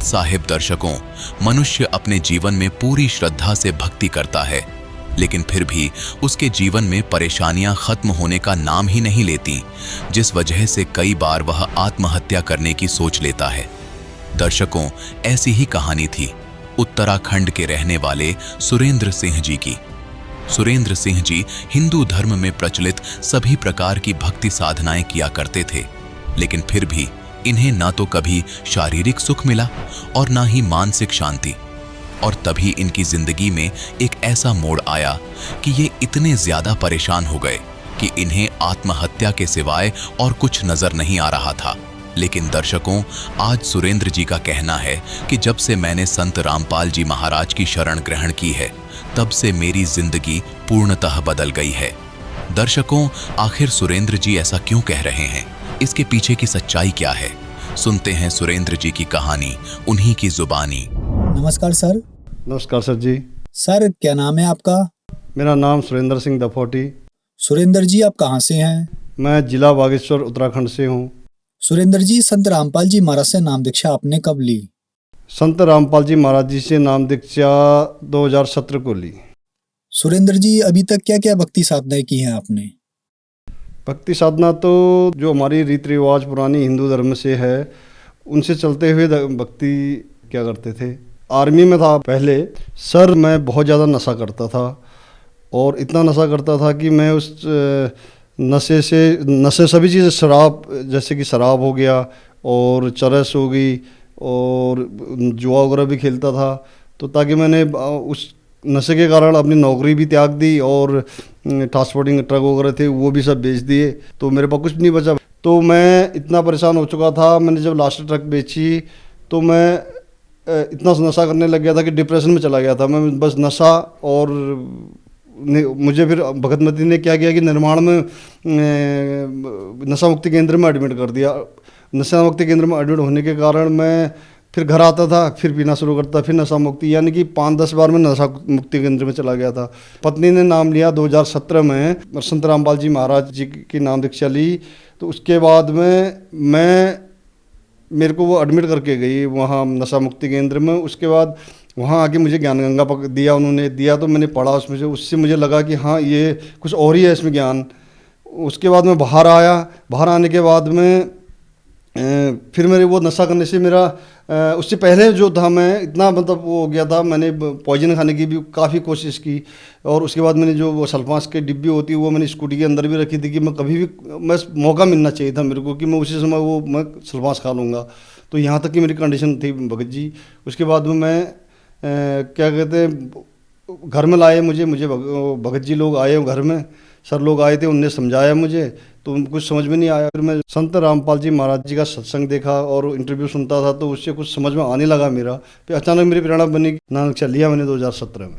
साहिब दर्शकों, मनुष्य अपने जीवन में पूरी श्रद्धा से भक्ति करता है, लेकिन फिर भी उसके जीवन में परेशानियां खत्म होने का नाम ही नहीं लेती, जिस वजह से कई बार वह आत्महत्या करने की सोच लेता है। दर्शकों, ऐसी ही कहानी थी उत्तराखंड के रहने वाले सुरेंद्र सिंह जी की। सुरेंद्र सिंह जी हिंदू धर्म में प्रचलित सभी प्रकार की भक्ति साधनाएं किया करते थे, लेकिन फिर भी इन्हें ना तो कभी शारीरिक सुख मिला और ना ही मानसिक शांति। और तभी इनकी जिंदगी में एक ऐसा मोड़ आया कि ये इतने ज्यादा परेशान हो गए कि इन्हें आत्महत्या के सिवाय और कुछ नजर नहीं आ रहा था। लेकिन दर्शकों, आज सुरेंद्र जी का कहना है कि जब से मैंने संत रामपाल जी महाराज की शरण ग्रहण की है, तब से मेरी जिंदगी पूर्णतः बदल गई है। दर्शकों, आखिर सुरेंद्र जी ऐसा क्यों कह रहे हैं? इसके पीछे की सच्चाई क्या है? सुनते हैं सुरेंद्र जी की कहानी, उन्हीं की जुबानी। नमस्कार सर। नमस्कार सर जी। सर, क्या नाम है आपका? मेरा नाम सुरेंद्र सिंह दफोटी। सुरेंद्र जी, आप कहाँ से हैं? मैं जिला बागेश्वर उत्तराखंड से हूँ। सुरेंद्र जी, संत रामपाल जी महाराज से नाम दीक्षा आपने कब ली? संत रामपाल जी महाराज जी से नाम दीक्षा 2017 को ली। सुरेंद्र जी, अभी तक क्या क्या भक्ति साधनाएं की हैं आपने? भक्ति साधना तो जो हमारी रीति रिवाज पुरानी हिंदू धर्म से है, उनसे चलते हुए भक्ति क्या करते थे। आर्मी में था पहले सर, मैं बहुत ज़्यादा नशा करता था और इतना नशा करता था कि मैं उस नशे सभी चीज़ें, शराब जैसे कि शराब हो गया और चरस हो गई और जुआ वगैरह भी खेलता था। तो ताकि मैंने उस नशे के कारण अपनी नौकरी भी त्याग दी और ट्रांसपोर्टिंग ट्रक वगैरह थे वो भी सब बेच दिए, तो मेरे पास कुछ नहीं बचा। तो मैं इतना परेशान हो चुका था, मैंने जब लास्ट ट्रक बेची तो मैं इतना नशा करने लग गया था कि डिप्रेशन में चला गया था मैं। बस नशा और मुझे फिर भगतमती ने क्या किया कि निर्माण में नशा मुक्ति केंद्र में एडमिट कर दिया। नशा मुक्ति केंद्र में एडमिट होने के कारण मैं फिर घर आता था, फिर पीना शुरू करता, फिर नशा मुक्ति, यानी कि 5-10 बार मैं नशा मुक्ति केंद्र में चला गया था। पत्नी ने नाम लिया 2017 में, संत रामपाल जी महाराज जी की नाम दीक्षा ली। तो उसके बाद में मेरे को वो एडमिट करके गई वहाँ नशा मुक्ति केंद्र में। उसके बाद वहाँ आके मुझे ज्ञान गंगा दिया, उन्होंने दिया तो मैंने पढ़ा उसमें से, उससे मुझे लगा कि हाँ ये कुछ और ही है इसमें ज्ञान। उसके बाद मैं बाहर आया, बाहर आने के बाद में फिर मेरे वो नशा करने से मेरा उससे पहले जो था मैं इतना मतलब वो हो गया था, मैंने पॉइजन खाने की भी काफ़ी कोशिश की। और उसके बाद मैंने जो वो सल्फास के डिब्बी होती है वो मैंने स्कूटी के अंदर भी रखी थी कि मैं कभी भी मैं मौका मिलना चाहिए था मेरे को कि मैं उसी समय वो मैं सल्फास खा लूँगा। तो यहाँ तक की मेरी कंडीशन थी भगत जी। उसके बाद में मैं क्या कहते हैं घर में लाए मुझे भगत जी लोग आए घर में, सर लोग आए थे, उनने समझाया मुझे तो कुछ समझ में नहीं आया। फिर मैं संत रामपाल जी महाराज जी का सत्संग देखा और इंटरव्यू सुनता था तो उससे कुछ समझ में आने लगा मेरा। फिर अचानक मेरी प्रेरणा बनी, नाम दीक्षा लिया मैंने 2017 में।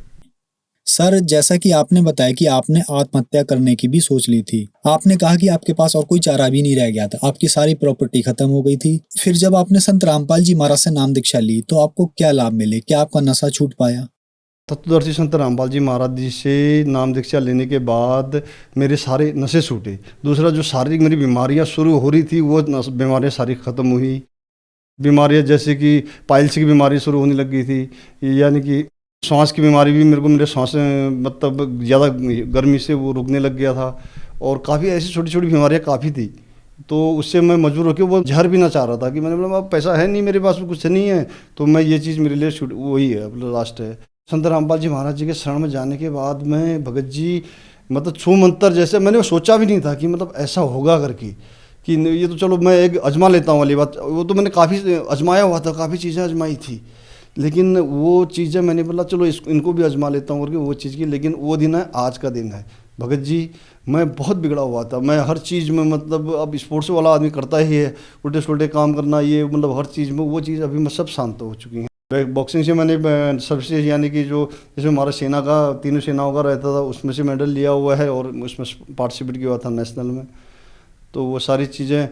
सर, जैसा कि आपने बताया कि आपने आत्महत्या करने की भी सोच ली थी, आपने कहा कि आपके पास और कोई चारा भी नहीं रह गया था, आपकी सारी प्रॉपर्टी खत्म हो गई थी। फिर जब आपने संत रामपाल जी महाराज से नाम दीक्षा ली तो आपको क्या लाभ मिले? क्या आपका नशा छूट पाया? तत्वदर्शी संत रामपाल जी महाराज जी से नाम दीक्षा लेने के बाद मेरे सारे नशे छूटे। दूसरा, जो शारीरिक मेरी बीमारियां शुरू हो रही थी वो बीमारियां सारी ख़त्म हुई। बीमारियां जैसे कि पाइल्स की बीमारी शुरू होने लग गई थी, यानी कि सांस की बीमारी भी मेरे सांस मतलब ज़्यादा गर्मी से वो रुकने लग गया था। और काफ़ी ऐसी छोटी छोटी बीमारियां काफ़ी थी, तो उससे मैं मजबूर होकर वो जहर भी ना चाह रहा था कि मैंने बोला अब पैसा है नहीं मेरे पास, कुछ नहीं है, तो मैं ये चीज़ मेरे लिए छूट वही है लास्ट है। संत रामपाल जी महाराज जी के शरण में जाने के बाद में भगत जी मतलब छू मंतर जैसे मैंने सोचा भी नहीं था कि मतलब ऐसा होगा करके कि ये तो चलो मैं एक अजमा लेता हूँ वाली बात, वो तो मैंने काफ़ी अजमाया हुआ था, काफ़ी चीज़ें अजमाई थी, लेकिन वो चीज़ें मैंने बोला चलो इनको भी अजमा लेता हूँ करके वो चीज़ की। लेकिन वो दिन है, आज का दिन है भगत जी। मैं बहुत बिगड़ा हुआ था, मैं हर चीज़ में मतलब अब स्पोर्ट्स वाला आदमी करता ही है, उल्टे सुल्टे काम करना, ये मतलब हर चीज़ में वो चीज़ अभी मैं सब शांत हो चुकी हैं। बॉक्सिंग से मैंने सबसे यानी कि जो जैसे हमारा सेना का तीनों सेनाओं का रहता था उसमें से मेडल लिया हुआ है और उसमें पार्टिसिपेट किया हुआ था नेशनल में। तो वो सारी चीज़ें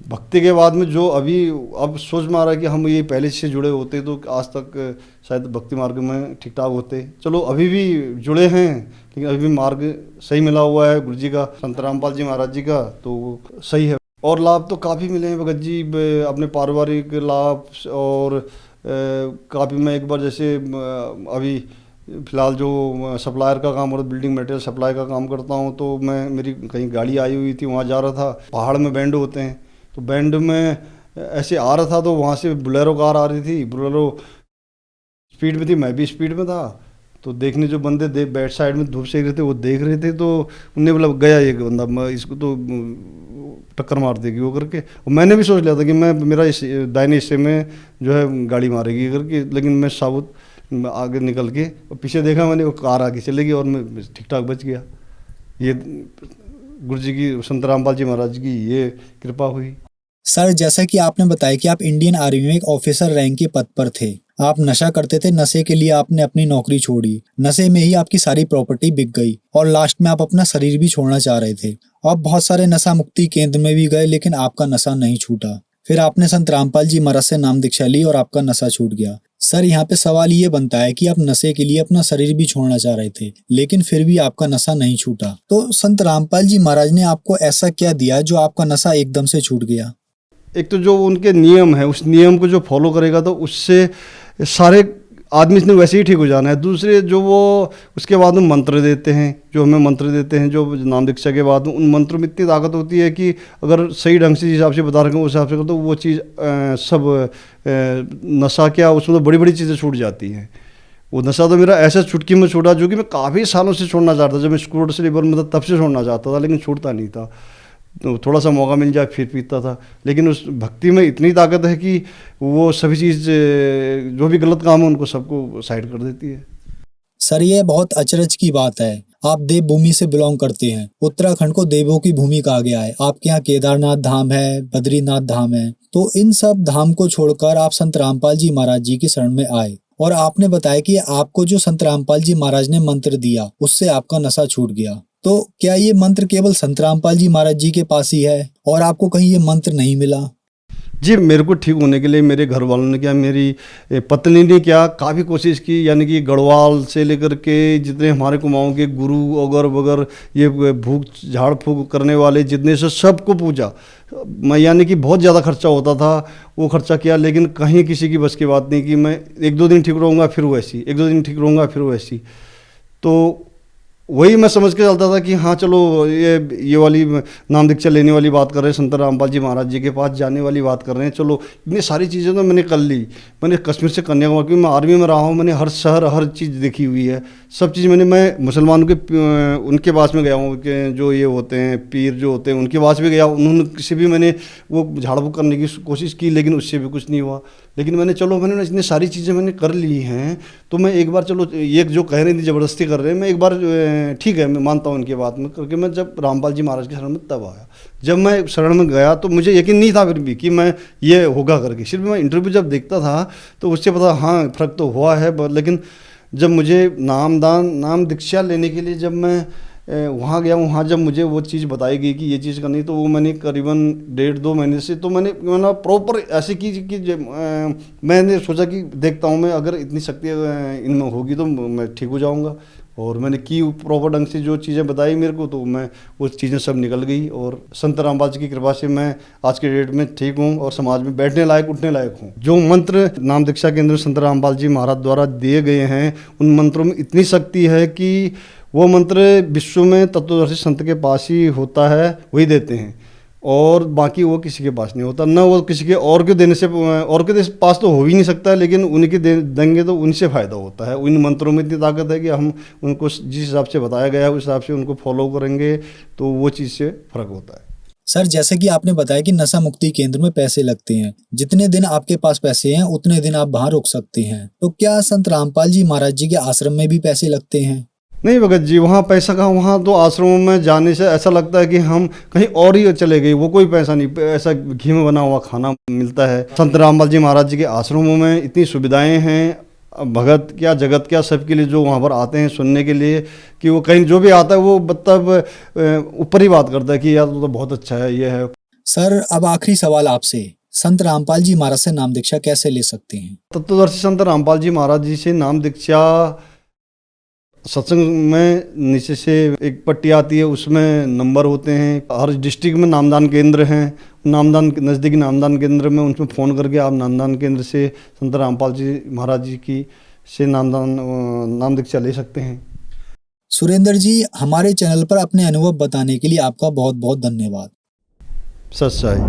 भक्ति के बाद में जो अभी अब सोच में आ रहा है कि हम ये पहले से जुड़े होते तो आज तक शायद भक्ति मार्ग में ठीक ठाक होते। चलो अभी भी जुड़े हैं लेकिन अभी भी मार्ग सही मिला हुआ है गुरु जी का, संत रामपाल जी महाराज जी का, तो वो सही है। और लाभ तो काफ़ी मिले हैं भगत जी, अपने पारिवारिक लाभ और काफ़ी मैं एक बार जैसे अभी फ़िलहाल जो सप्लायर का काम और बिल्डिंग मटेरियल सप्लाई का काम करता हूँ, तो मैं मेरी कहीं गाड़ी आई हुई थी, वहाँ जा रहा था। पहाड़ में बैंड होते हैं, तो बैंड में ऐसे आ रहा था, तो वहाँ से बोलेरो कार आ रही थी। बोलेरो स्पीड में थी, मैं भी स्पीड में था। तो देखने जो बंदे बैक साइड में धूप सेक रहे थे, वो देख रहे थे, तो उन्हें बोला गया एक बंदा, मैं इसको तो टक्कर मार देगी वो करके। और मैंने भी सोच लिया था कि मेरा इस दाहिने हिस्से में जो है गाड़ी मारेगी करके, लेकिन मैं साबुत आगे निकल के और पीछे देखा मैंने, वो कार आगे चलेगी और मैं ठीक ठाक बच गया। ये गुरु जी की, संत रामपाल जी महाराज की ये कृपा हुई। सर, जैसा कि आपने बताया कि आप इंडियन आर्मी में एक ऑफिसर रैंक के पद पर थे, आप नशा करते थे, नशे के लिए आपने अपनी नौकरी छोड़ी, नशे में ही आपकी सारी प्रॉपर्टी बिक गई और लास्ट में आप अपना शरीर भी छोड़ना चाह रहे थे। आप बहुत सारे नशा मुक्ति केंद्र में भी गए, लेकिन आपका नशा नहीं छूटा। फिर आपने संत रामपाल जी महाराज से नाम दीक्षा ली और आपका नशा छूट गया। सर, यहाँ पे सवाल ये बनता है कि आप नशे के लिए अपना शरीर भी छोड़ना चाह रहे थे, लेकिन फिर भी आपका नशा नहीं छूटा। तो संत रामपाल जी महाराज ने आपको ऐसा क्या दिया जो आपका नशा एकदम से छूट गया? एक तो जो उनके नियम है, उस नियम को जो फॉलो करेगा तो उससे सारे आदमी इसने वैसे ही ठीक हो जाना है। दूसरे जो वो उसके बाद में मंत्र देते हैं, जो हमें मंत्र देते हैं, जो नाम दीक्षा के बाद उन मंत्रों में इतनी ताकत होती है कि अगर सही ढंग से जिस हिसाब से बता रहे हैं उस हिसाब से करो तो वो चीज़ सब नशा क्या, उसमें तो बड़ी बड़ी चीज़ें छूट जाती हैं। वो नशा तो मेरा ऐसा चुटकी में छूटा जो कि मैं काफ़ी सालों से छोड़ना चाहता था। जब मैं स्कूल से लेबर में था तब से छोड़ना चाहता था, लेकिन छूटता नहीं था। तो थोड़ा सा मौका मिल जाए फिर पीता था। लेकिन उस भक्ति में इतनी ताकत है कि वो सभी चीज़, जो भी गलत काम है उनको सबको साइड कर देती है। सर, ये बहुत अचरज की बात है। आप देव भूमि से बिलोंग करते हैं। उत्तराखंड को देवों की भूमि कहा गया है। आपके यहाँ केदारनाथ धाम है, बद्रीनाथ धाम है, तो इन सब धाम को छोड़कर आप संत रामपाल जी महाराज जी की शरण में आए और आपने बताया कि आपको जो संत रामपाल जी महाराज ने मंत्र दिया उससे आपका नशा छूट गया। तो क्या ये मंत्र केवल संत रामपाल जी महाराज जी के पास ही है और आपको कहीं ये मंत्र नहीं मिला? जी, मेरे को ठीक होने के लिए मेरे घर वालों ने क्या, मेरी पत्नी ने क्या, काफ़ी कोशिश की। यानी कि गढ़वाल से लेकर के जितने हमारे कुमाऊँ के गुरु अगर वगैरह, ये भूख झाड़ फूक करने वाले जितने से सबको पूजा मैं, यानी कि बहुत ज़्यादा खर्चा होता था। वो खर्चा किया, लेकिन कहीं किसी की बस की बात नहीं कि मैं एक दो दिन ठीक रहूँगा फिर वैसी, एक दो दिन ठीक रहूँगा फिर वैसी। तो वही मैं समझ के चलता था कि हाँ चलो ये वाली नाम दीक्षा लेने वाली बात कर रहे हैं, संत रामपाल जी महाराज जी के पास जाने वाली बात कर रहे हैं। चलो इतनी सारी चीज़ें तो मैंने कर ली। मैंने कश्मीर से कन्याकुमारी, क्योंकि मैं आर्मी में रहा हूँ, मैंने हर शहर हर चीज़ देखी हुई है। सब चीज़ मैं मुसलमानों के उनके पास में गया हूँ, जो ये होते हैं पीर जो होते हैं उनके पास भी गया। उन्होंने से भी मैंने वो झाड़ फूक करने की कोशिश की, लेकिन उससे भी कुछ नहीं हुआ। लेकिन मैंने इतनी सारी चीज़ें मैंने कर ली हैं, तो मैं एक बार, चलो ये जो कह रहे थे ज़बरदस्ती कर रहे हैं, मैं एक बार ठीक है मैं मानता हूँ उनकी बात में करके। मैं जब रामपाल जी महाराज के शरण में तब आया। जब मैं शरण में गया तो मुझे यकीन नहीं था फिर भी कि मैं ये होगा करके। सिर्फ मैं इंटरव्यू जब देखता था तो उससे पता हाँ फ़र्क तो हुआ है। लेकिन जब मुझे नाम दीक्षा लेने के लिए जब मैं वहाँ गया, वहाँ जब मुझे वो चीज़ बताई गई कि ये चीज़ करनी, तो वो मैंने करीबन 1.5-2 महीने से तो मैंने प्रॉपर ऐसे की कि मैंने सोचा कि देखता हूँ मैं, अगर इतनी शक्ति इनमें होगी तो मैं ठीक हो जाऊँगा। और मैंने की प्रॉपर ढंग से जो चीज़ें बताई मेरे को, तो मैं वो चीज़ें सब निकल गई। और संत रामपाल जी की कृपा से मैं आज के डेट में ठीक हूँ और समाज में बैठने लायक, उठने लायक हूँ। जो मंत्र नाम दीक्षा केंद्र संत रामपाल जी महाराज द्वारा दिए गए हैं, उन मंत्रों में इतनी शक्ति है कि वो मंत्र विश्व में तत्वदर्शी संत के पास ही होता है, वही देते हैं। और बाकी वो किसी के पास नहीं होता, ना वो किसी के और के देने से, और के पास तो हो ही नहीं सकता, लेकिन उनके देंगे तो उनसे फ़ायदा होता है। उन मंत्रों में इतनी ताकत है कि हम उनको जिस हिसाब से बताया गया है उस हिसाब से उनको फॉलो करेंगे तो वो चीज़ से फ़र्क होता है। सर, जैसे कि आपने बताया कि नशा मुक्ति केंद्र में पैसे लगते हैं, जितने दिन आपके पास पैसे हैं उतने दिन आप वहाँ रुक सकते हैं। तो क्या संत रामपाल जी महाराज जी के आश्रम में भी पैसे लगते हैं? नहीं भगत जी, वहाँ पैसा कहाँ, वहाँ तो आश्रमों में जाने से ऐसा लगता है कि हम कहीं और ही चले गए। वो कोई पैसा नहीं, ऐसा घी में बना हुआ खाना मिलता है। संत रामपाल जी महाराज जी के आश्रमों में इतनी सुविधाएं हैं, भगत क्या जगत क्या सबके लिए जो वहाँ पर आते हैं सुनने के लिए, कि वो कहीं जो भी आता है वो मतलब ऊपर ही बात करता है कि यार तो बहुत अच्छा है, ये है। सर, अब आखिरी सवाल आपसे, संत रामपाल जी महाराज से नाम दीक्षा कैसे ले सकते हैं? तत्वदर्शी संत रामपाल जी महाराज जी से नाम दीक्षा सत्संग में नीचे से एक पट्टी आती है, उसमें नंबर होते हैं। हर डिस्ट्रिक्ट में नामदान केंद्र हैं। नामदान नज़दीकी नामदान केंद्र में उनमें फ़ोन करके आप नामदान केंद्र से संत रामपाल जी महाराज जी की से नाम दीक्षा ले सकते हैं। सुरेंद्र जी, हमारे चैनल पर अपने अनुभव बताने के लिए आपका बहुत बहुत धन्यवाद। सच्चाई।